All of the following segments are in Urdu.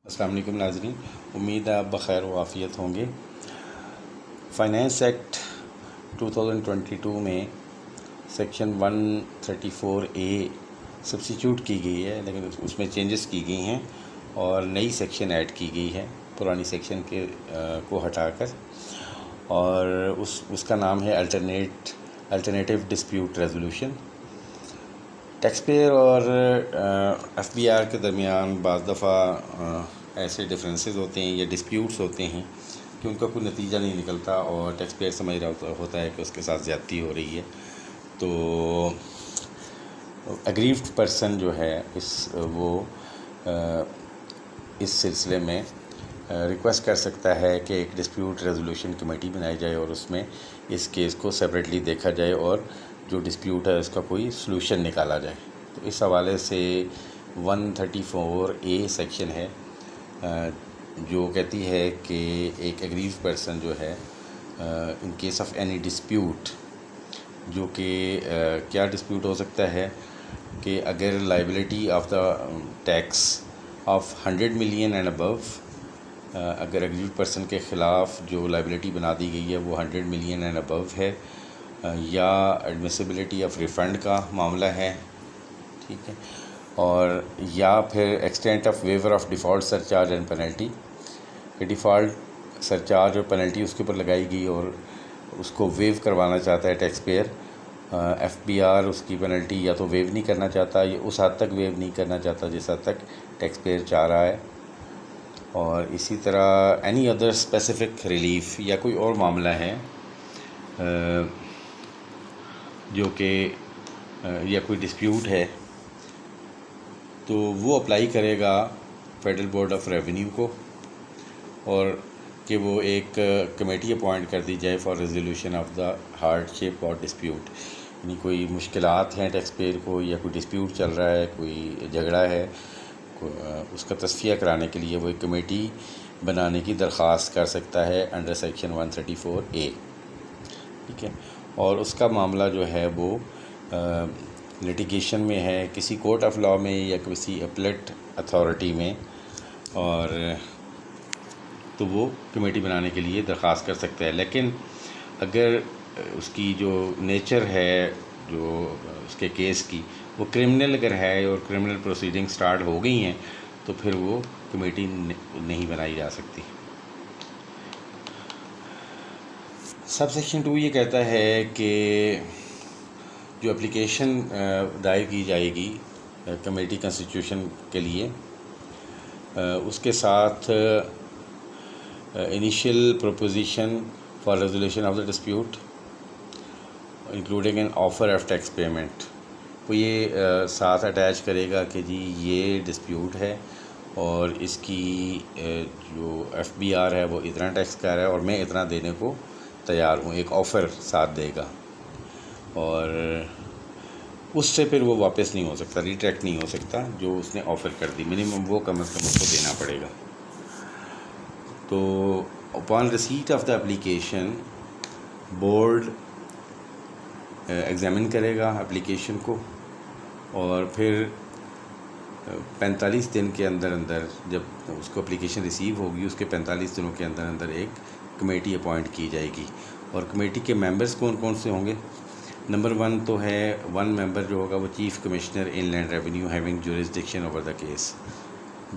السلام علیکم ناظرین، امید ہے آپ بخیر و عافیت ہوں گے۔ فائنینس ایکٹ 2022 میں سیکشن 134A سبسٹیچیوٹ کی گئی ہے، لیکن اس میں چینجز کی گئی ہیں اور نئی سیکشن ایڈ کی گئی ہے پرانی سیکشن کو ہٹا کر، اور اس کا نام ہے alternative dispute resolution. Tax payer اور ایف بی آر کے درمیان بعض دفعہ ایسے ڈفرینسز ہوتے ہیں یا ڈسپیوٹس ہوتے ہیں کہ ان کا کوئی نتیجہ نہیں نکلتا اور ٹیکس پیئر سمجھ رہا ہوتا ہے کہ اس کے ساتھ زیادتی ہو رہی ہے، تو اگریوڈ پرسن جو ہے اس سلسلے میں ریکویسٹ کر سکتا ہے کہ ایک ڈسپیوٹ ریزولوشن کمیٹی بنائی جائے اور اس میں اس کیس کو سیپریٹلی دیکھا جائے اور جو ڈسپیوٹ ہے اس کا کوئی سلوشن نکالا جائے۔ تو اس حوالے سے 134A سیکشن ہے جو کہتی ہے کہ ایک اگریوڈ پرسن جو ہے in case of any dispute, جو کہ کیا ڈسپیوٹ ہو سکتا ہے کہ اگر liability of the tax of 100 million and above, اگر اگریوڈ پرسن کے خلاف جو لائبلٹی بنا دی گئی ہے وہ 100 ملین اینڈ ابو ہے، یا ایڈمیسیبلٹی آف ریفنڈ کا معاملہ ہے، ٹھیک ہے، اور یا پھر extent of viewer of default surcharge and penalty, کہ ڈیفالٹ سرچارج اور پینلٹی اس کے اوپر لگائی گئی اور اس کو ویو کروانا چاہتا ہے tax payer, F B R اس کی پینلٹی یا تو ویو نہیں کرنا چاہتا یا اس حد تک ویو نہیں کرنا چاہتا جس حد تک ٹیکس پیئر چاہ رہا ہے، اور اسی طرح اینی ادر اسپیسیفک ریلیف یا کوئی اور معاملہ ہے جو کہ یا کوئی ڈسپیوٹ ہے، تو وہ اپلائی کرے گا فیڈرل بورڈ آف ریونیو کو، اور کہ وہ ایک کمیٹی اپوائنٹ کر دی جائے for resolution of the hardship اور ڈسپیوٹ، یعنی کوئی مشکلات ہیں ٹیکس پیئر کو یا کوئی ڈسپیوٹ چل رہا ہے، کوئی جھگڑا ہے، اس کا تصفیہ کرانے کے لیے وہ ایک کمیٹی بنانے کی درخواست کر سکتا ہے انڈر سیکشن 134A، ٹھیک ہے، اور اس کا معاملہ جو ہے وہ لیٹیگیشن میں ہے کسی کورٹ آف لاء میں یا کسی اپلیٹ اتھارٹی میں، اور تو وہ کمیٹی بنانے کے لیے درخواست کر سکتا ہے۔ لیکن اگر اس کی جو نیچر ہے جو اس کے کیس کی وہ کرمنل اگر ہے اور کرمنل پروسیڈنگ سٹارٹ ہو گئی ہیں تو پھر وہ کمیٹی نہیں بنائی جا سکتی۔ سب سیکشن 2 یہ کہتا ہے کہ جو اپلیکیشن دائر کی جائے گی کمیٹی کنسٹیٹیوشن کے لیے، اس کے ساتھ initial proposition for resolution of the dispute including an offer of tax payment, وہ یہ ساتھ اٹیچ کرے گا کہ جی یہ ڈسپیوٹ ہے اور اس کی جو ایف بی آر ہے وہ اتنا ٹیکس کا ہے اور میں اتنا دینے کو تیار ہوں، ایک آفر ساتھ دے گا، اور اس سے پھر وہ واپس نہیں ہو سکتا، ریٹریکٹ نہیں ہو سکتا جو اس نے آفر کر دی، منیمم وہ کم از کم اس کو دینا پڑے گا۔ تو upon receipt of the application board examine کرے گا اپلیکیشن کو، اور پھر 45 دن کے اندر جب اس کو اپلیکیشن ریسیو ہوگی اس کے 45 دنوں کے اندر ایک کمیٹی اپوائنٹ کی جائے گی، اور کمیٹی کے ممبرز کون کون سے ہوں گے؟ نمبر 1 تو ہے 1 ممبر جو ہوگا وہ chief commissioner inland revenue having jurisdiction over the case,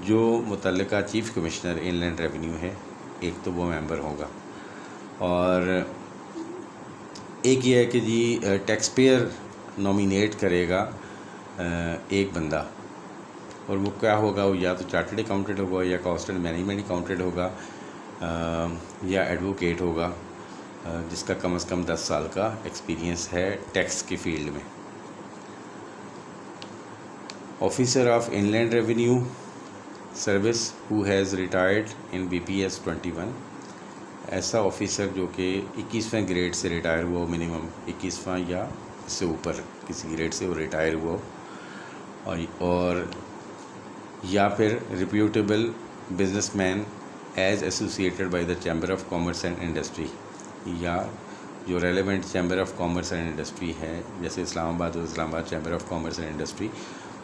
جو متعلقہ chief commissioner inland revenue ہے ایک تو وہ ممبر ہوگا، اور ایک یہ ہے کہ جی ٹیکس پیئر نومینیٹ کرے گا ایک بندہ، اور وہ کیا ہوگا، وہ یا تو چارٹرڈ اکاؤنٹنٹ ہوگا یا کاسٹ اینڈ مینجمنٹ اکاؤنٹنٹ ہوگا یا ایڈوکیٹ ہوگا جس کا کم از کم 10 سال کا ایکسپیرینس ہے ٹیکس کی فیلڈ میں۔ Officer of inland revenue service who has retired in BPS 21، ایسا آفیسر جو کہ 21ویں گریڈ سے ریٹائر ہوا، منیمم 21واں یا اس سے اوپر کسی گریڈ سے وہ ریٹائر ہوا، اور یا پھر reputable business man as associated by the chamber of commerce and industry, یا جو relevant chamber of commerce and industry ہے جیسے اسلام آباد chamber of commerce and industry,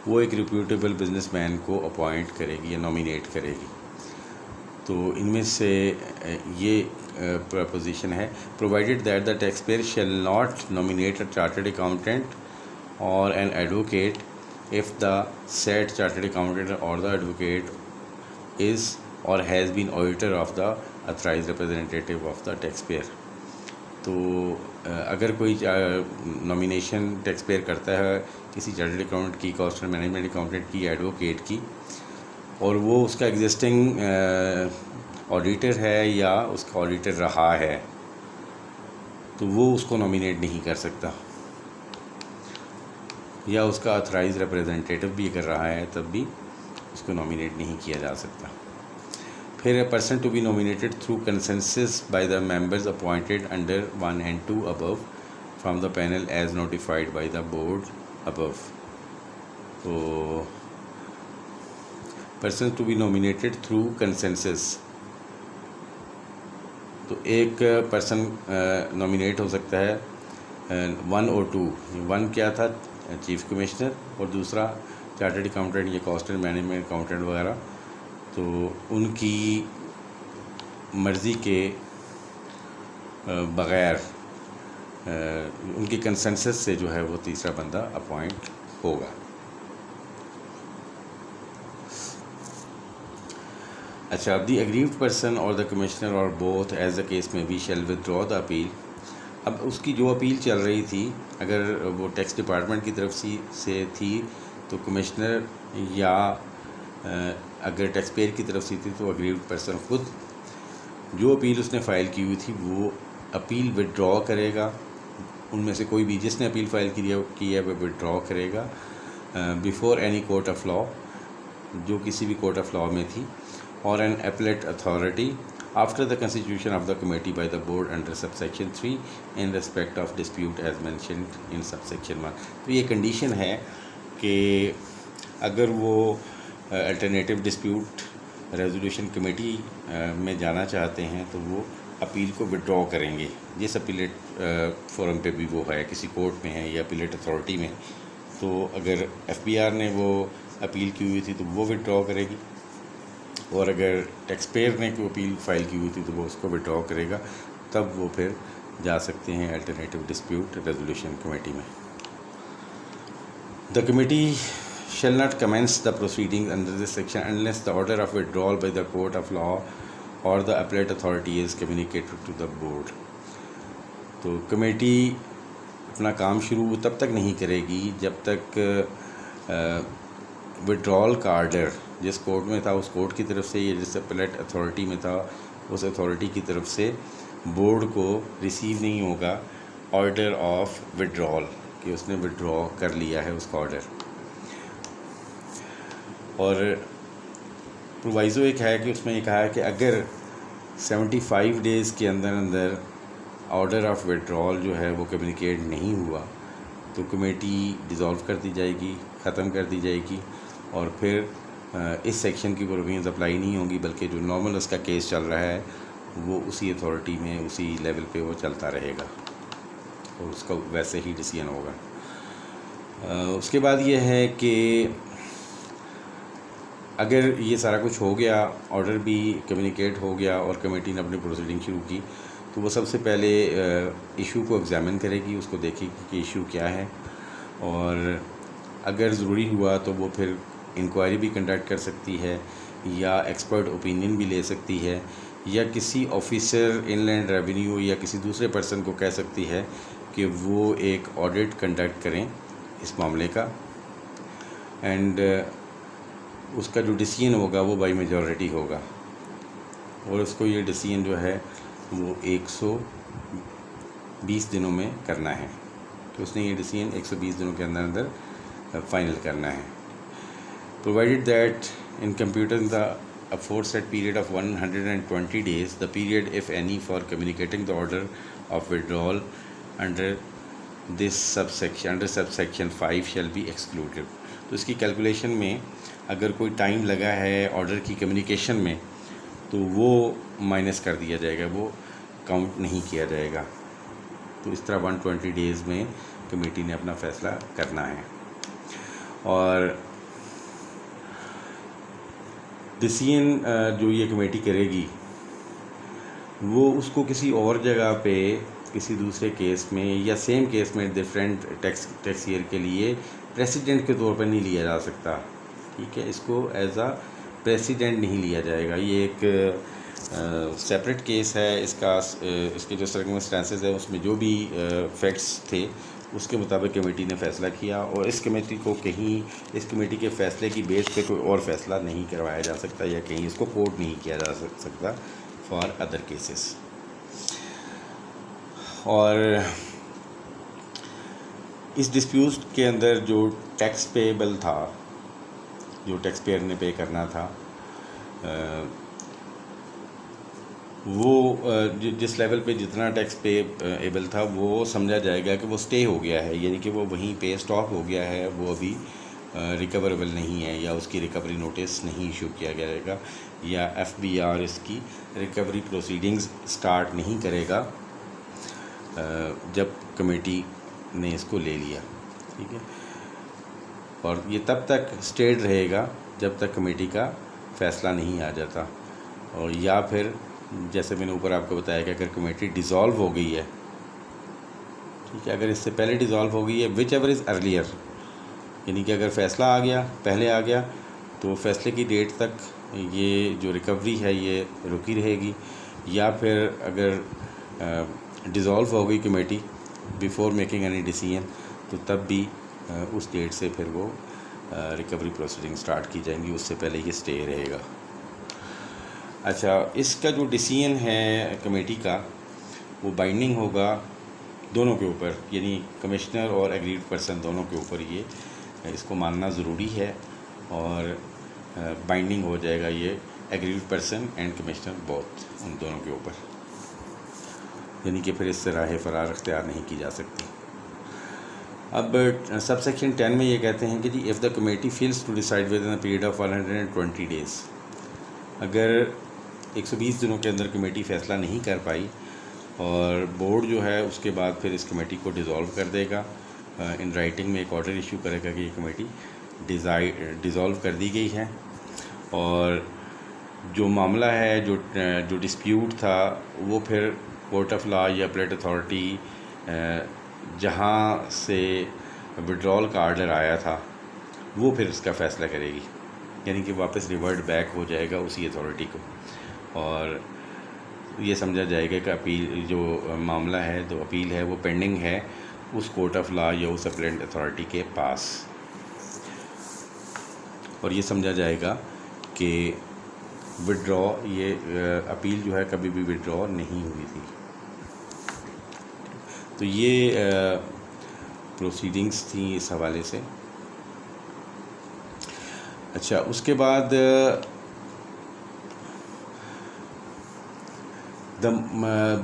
وہ ایک ریپیوٹیبل بزنس مین کو اپوائنٹ کرے گی یا نومینیٹ کرے گی۔ تو ان میں سے یہ پرپوزیشن ہے provided that the tax payer shall not nominate a chartered accountant or an advocate if the said chartered accountant or the advocate is or has been auditor of the authorized representative of the taxpayer. تو اگر کوئی نامینیشن ٹیکس پیئر کرتا ہے کسی چارٹرڈ اکاؤنٹ کی کاسٹ اینڈ مینجمنٹ اکاؤنٹنٹ کی ایڈوکیٹ کی اور وہ اس کا ایگزسٹنگ آڈیٹر ہے یا اس کا آڈیٹر رہا ہے تو وہ اس کو نامینیٹ نہیں کر سکتا، یا اس کا آتھرائز ریپریزنٹیٹیو بھی اگر رہا ہے تب بھی اس کو نامینیٹ نہیں کیا جا سکتا۔ پھر a person to be nominated through consensus by the members appointed under 1 and 2 above from the panel as notified by the board above. تو person to be nominated through consensus, تو ایک پرسن نامینیٹ ہو سکتا ہے 1 اور 2۔ 1 کیا تھا؟ چیف کمشنر، اور دوسرا چارٹرڈ اکاؤنٹنٹ یا کاسٹ اینڈ مینجمنٹ اکاؤنٹنٹ وغیرہ، تو ان کی مرضی کے بغیر ان کی کنسنسس سے جو ہے وہ تیسرا بندہ اپوائنٹ ہوگا۔ اچھا، دی اگریوڈ پرسن اور دا کمشنر اور بوتھ ایز دا کیس میں be shall withdraw the appeal. اب اس کی جو اپیل چل رہی تھی اگر وہ ٹیکس ڈپارٹمنٹ کی طرف سے تھی تو کمشنر، یا اگر ٹیکس پیئر کی طرف سے تھی تو اگریوڈ پرسن خود جو اپیل اس نے فائل کی ہوئی تھی وہ اپیل ودرا کرے گا۔ ان میں سے کوئی بھی جس نے اپیل فائل کی ہے وہ ودرا کرے گا before any court of law, جو کسی بھی کورٹ آف لاء میں تھی، اور an appellate authority after the constitution of the committee by the board under subsection 3 in respect of dispute as mentioned in subsection 1۔ تو یہ کنڈیشن ہے کہ اگر وہ الٹرنیٹیو ڈسپیوٹ ریزولوشن کمیٹی میں جانا چاہتے ہیں تو وہ اپیل کو وڈرا کریں گے، جس اپیلیٹ فورم پہ بھی وہ ہے، کسی کورٹ میں ہے یا اپیلیٹ اتھارٹی میں، تو اگر ایف بی آر نے وہ اپیل کی ہوئی تھی تو وہ وڈرا کرے گی، اور اگر ٹیکس پیئر نے کوئی اپیل فائل کی ہوئی تھی تو وہ اس کو وڈرا کرے گا، تب وہ پھر جا سکتے ہیں الٹرنیٹیو ڈسپیوٹ ریزولوشن کمیٹی میں۔ The committee shall not commence the proceedings under this section unless the order of withdrawal by the court of law or the appellate authority is communicated to the board۔ تو کمیٹی اپنا کام شروع تب تک نہیں کرے گی جب تک وڈرال کا آرڈر جس کورٹ میں تھا اس کورٹ کی طرف سے یا جس اپیلیٹ اتھارٹی میں تھا اس اتھارٹی کی طرف سے بورڈ کو ریسیو نہیں ہوگا آرڈر آف وڈرال، کہ اس نے وڈرا کر لیا ہے اس کا آرڈر۔ اور پرووائزو ایک ہے کہ اس میں یہ کہا ہے کہ اگر 75 ڈیز کے اندر اندر آرڈر آف وڈرال جو ہے وہ کمیونیکیٹ نہیں ہوا تو کمیٹی ڈیزالو کر دی جائے گی، ختم کر دی جائے گی، اور پھر اس سیکشن کی پروویژنز اپلائی نہیں ہوں گی، بلکہ جو نارمل اس کا کیس چل رہا ہے وہ اسی اتھارٹی میں اسی لیول پہ وہ چلتا رہے گا اور اس کا ویسے ہی ڈیسیژن ہوگا۔ اس کے بعد یہ ہے کہ اگر یہ سارا کچھ ہو گیا، آرڈر بھی کمیونیکیٹ ہو گیا اور کمیٹی نے اپنی پروسیڈنگ شروع کی، تو وہ سب سے پہلے ایشو کو ایگزامن کرے گی، اس کو دیکھے گی کہ ایشو کیا ہے، اور اگر ضروری ہوا تو وہ پھر انکوائری بھی کنڈکٹ کر سکتی ہے یا ایکسپرٹ اوپینین بھی لے سکتی ہے، یا کسی آفیسر ان لینڈ ریونیو یا کسی دوسرے پرسن کو کہہ سکتی ہے کہ وہ ایک آڈٹ کنڈکٹ کریں اس معاملے کا، اینڈ اس کا جو ڈیسیژن ہوگا وہ بائی میجورٹی ہوگا، اور اس کو یہ ڈیسیژن جو ہے وہ 120 دنوں میں کرنا ہے، تو اس نے یہ ڈیسیژن 120 دنوں کے اندر اندر فائنل کرنا ہے۔ provided that in computing the aforesaid period of 120 days, the period if any for communicating the order of withdrawal under this subsection under subsection 5 shall be excluded۔ تو اس کی کیلکولیشن میں اگر کوئی ٹائم لگا ہے آرڈر کی کمیونیکیشن میں تو وہ مائنس کر دیا جائے گا، وہ کاؤنٹ نہیں کیا جائے گا۔ تو اس طرح 120 ڈیز میں کمیٹی نے اپنا فیصلہ کرنا ہے۔ اور ڈیسیژن جو یہ کمیٹی کرے گی وہ اس کو کسی اور جگہ پہ کسی دوسرے کیس میں یا سیم کیس میں ڈفرینٹ ٹیکس ایئر کے لیے پریسیڈنٹ کے طور پر نہیں لیا جا سکتا. ٹھیک ہے، اس کو ایز اے پریسیڈنٹ نہیں لیا جائے گا. یہ ایک سیپریٹ کیس ہے. اس کے جو سرکمسٹانسز ہے اس میں جو بھی فیکٹس تھے اس کے مطابق کمیٹی نے فیصلہ کیا، اور اس کمیٹی کو کہیں اس کمیٹی کے فیصلے کی بیس پہ کوئی اور فیصلہ نہیں کروایا جا سکتا، یا کہیں اس کو کوٹ نہیں کیا جا سکتا فار ادر کیسز. اور اس ڈسپیوٹ کے اندر جو ٹیکس پیبل تھا، جو ٹیکس پیئر نے پے کرنا تھا، وہ جس لیول پہ جتنا ٹیکس پے ایبل تھا وہ سمجھا جائے گا کہ وہ سٹے ہو گیا ہے، یعنی کہ وہ وہیں پہ سٹاپ ہو گیا ہے، وہ ابھی ریکوریبل نہیں ہے، یا اس کی ریکوری نوٹس نہیں ایشو کیا جائے گا، یا ایف بی آر اس کی ریکوری پروسیڈنگز سٹارٹ نہیں کرے گا جب کمیٹی نے اس کو لے لیا. ٹھیک ہے، اور یہ تب تک سٹیڈ رہے گا جب تک کمیٹی کا فیصلہ نہیں آ جاتا. اور یا پھر جیسے میں نے اوپر آپ کو بتایا کہ اگر کمیٹی ڈیزالو ہو گئی ہے، ٹھیک ہے، اگر اس سے پہلے ڈیزالو ہو گئی ہے وچ ایور از ارلیئر، یعنی کہ اگر فیصلہ آ گیا پہلے آ گیا تو فیصلے کی ڈیٹ تک یہ جو ریکوری ہے یہ رکی رہے گی. یا پھر اگر ڈیزالو ہو گئی committee before making any decision تو تب بھی اس ڈیٹ سے پھر وہ ریکوری پروسیڈنگ سٹارٹ کی جائیں گی، اس سے پہلے یہ سٹے رہے گا. اچھا، اس کا جو ڈیسیژن ہے کمیٹی کا وہ بائنڈنگ ہوگا دونوں کے اوپر، یعنی کمشنر اور ایگریڈ پرسن دونوں کے اوپر یہ اس کو ماننا ضروری ہے، اور بائنڈنگ ہو جائے گا یہ agreed person and commissioner both, ان دونوں کے اوپر، یعنی کہ پھر اس سے راہ فرار اختیار نہیں کی جا سکتی. اب سب سیکشن 10 میں یہ کہتے ہیں کہ جی if the committee fails to decide within period of 120 days، اگر 120 دنوں کے اندر کمیٹی فیصلہ نہیں کر پائی اور بورڈ جو ہے اس کے بعد پھر اس کمیٹی کو ڈیزالو کر دے گا، ان رائٹنگ میں ایک آرڈر ایشو کرے گا کہ یہ کمیٹی ڈیزالو کر دی گئی ہے، اور جو معاملہ ہے جو ڈسپیوٹ تھا وہ پھر کورٹ آف لا یا اپلیٹ اتھارٹی جہاں سے وڈرال کا آرڈر آیا تھا وہ پھر اس کا فیصلہ کرے گی، یعنی کہ واپس ریورٹ بیک ہو جائے گا اسی اتھارٹی کو، اور یہ سمجھا جائے گا کہ اپیل جو معاملہ ہے، جو اپیل ہے وہ پینڈنگ ہے اس کورٹ آف لا یا اس اپلیٹ اتھارٹی کے پاس، اور یہ سمجھا جائے گا کہ وڈرا یہ اپیل جو ہے کبھی بھی وڈرا نہیں ہوئی تھی. تو یہ پروسیڈنگز تھیں اس حوالے سے. اچھا، اس کے بعد the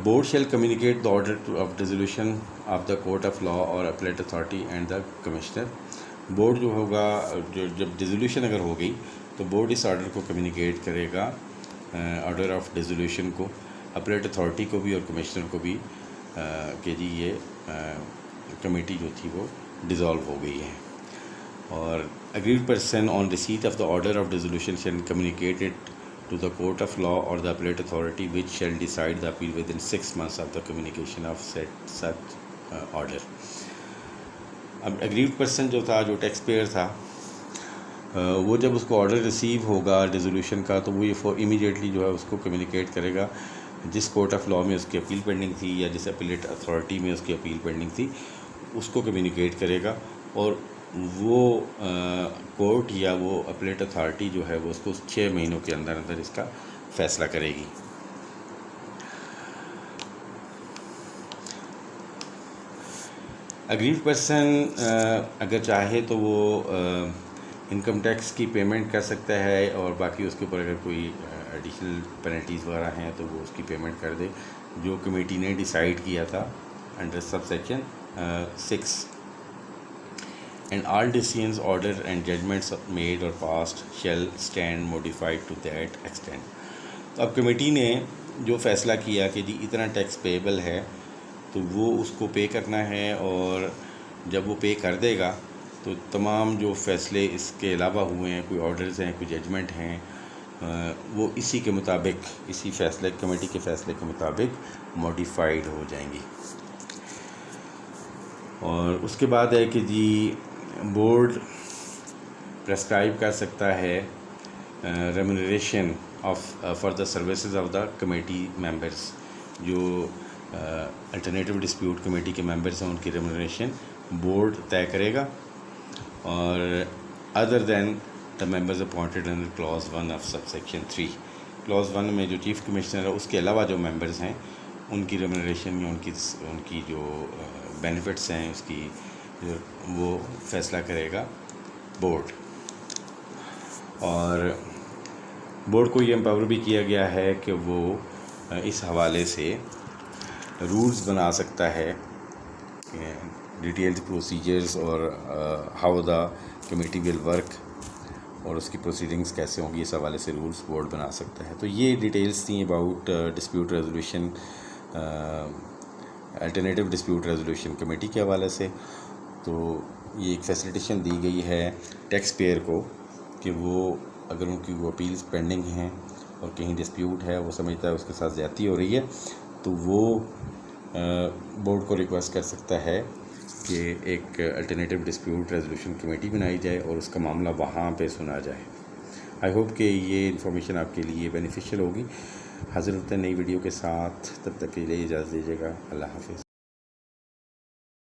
board shall communicate the order of dissolution of the court of law or appellate authority and the commissioner. Board جو ہوگا جب ڈیزولیوشن اگر ہو گئی تو بورڈ اس آرڈر کو کمیونیکیٹ کرے گا، آرڈر آف ڈیزولیوشن کو اپلیٹ اتھارٹی کو بھی اور کمشنر کو بھی، کہ جی یہ کمیٹی جو تھی وہ ڈیزالو ہو گئی ہے. اور agreed person on receipt of the order of dissolution shall communicate it to the court of law or the appellate authority which shall decide the appeal within 6 months of the communication of such order. اب ایگریڈ پرسن جو تھا، جو ٹیکس پیئر تھا، وہ جب اس کو آرڈر ریسیو ہوگا ڈیزولیوشن کا تو وہ یہ امیڈیٹلی جو ہے اس کو کمیونیکیٹ کرے گا جس کورٹ آف لا میں اس کی اپیل پینڈنگ تھی یا جس اپیلیٹ اتھارٹی میں اس کی اپیل پینڈنگ تھی اس کو کمیونیکیٹ کرے گا، اور وہ کورٹ یا وہ اپیلیٹ اتھارٹی جو ہے وہ اس کو 6 مہینوں کے اندر اندر اس کا فیصلہ کرے گی. اگریڈ پرسن اگر چاہے تو وہ انکم ٹیکس کی پیمنٹ کر سکتا ہے، اور باقی اس کے اوپر اگر کوئی ایڈیشنل پینلٹیز وغیرہ ہیں تو وہ اس کی پیمنٹ کر دے جو کمیٹی نے ڈیسائیڈ کیا تھا under sub section 6. And all decisions, order and judgments made or passed shall stand modified to that extent. تو اب کمیٹی نے جو فیصلہ کیا کہ جی اتنا ٹیکس پیبل ہے تو وہ اس کو پے کرنا ہے، اور جب وہ پے کر دے گا تو تمام جو فیصلے اس کے علاوہ ہوئے ہیں، کوئی آرڈرز ہیں، کوئی ججمنٹ ہیں، وہ اسی کے مطابق، اسی فیصلے کمیٹی کے فیصلے کے مطابق موڈیفائڈ ہو جائیں گی۔ اور اس کے بعد ہے کہ جی بورڈ پرسکرائب کر سکتا ہے remuneration for the services of the committee members, جو الٹرنیٹیو ڈسپیوٹ کمیٹی کے ممبرس ہیں ان کی ریمونریشن بورڈ طے کرے گا، اور other than the members appointed under clause 1 of sub section 3، clause 1 میں جو چیف کمشنر ہے اس کے علاوہ جو ممبرز ہیں ان کی ریمونریشن یا ان کی جو بینیفٹس ہیں اس کی وہ فیصلہ کرے گا بورڈ۔ اور بورڈ کو یہ امپاور بھی کیا گیا ہے کہ وہ اس حوالے سے رولز بنا سکتا ہے، ڈیٹیلڈ پروسیجرز اور how the committee will work, اور اس کی پروسیڈنگز کیسے ہوں گی، اس حوالے سے رولز بورڈ بنا سکتا ہے۔ تو یہ ڈیٹیلز تھیں about dispute resolution, alternative dispute resolution committee کے حوالے سے۔ تو یہ ایک فیسیلیٹیشن دی گئی ہے ٹیکس پیئر کو کہ وہ اگر ان کی وہ اپیلز پینڈنگ ہیں اور کہیں ڈسپیوٹ ہے، وہ سمجھتا ہے اس کے ساتھ زیادتی ہو رہی ہے، تو وہ بورڈ کو ریکویسٹ کر سکتا ہے کہ ایک الٹرنیٹیو ڈسپیوٹ ریزولوشن کمیٹی بنائی جائے اور اس کا معاملہ وہاں پہ سنا جائے۔ آئی ہوپ کہ یہ انفارمیشن آپ کے لیے بینیفیشیل ہوگی۔ حاضر ہوتے ہیں نئی ویڈیو کے ساتھ، تب تک کے لیے اجازت دیجیے گا۔ اللہ حافظ۔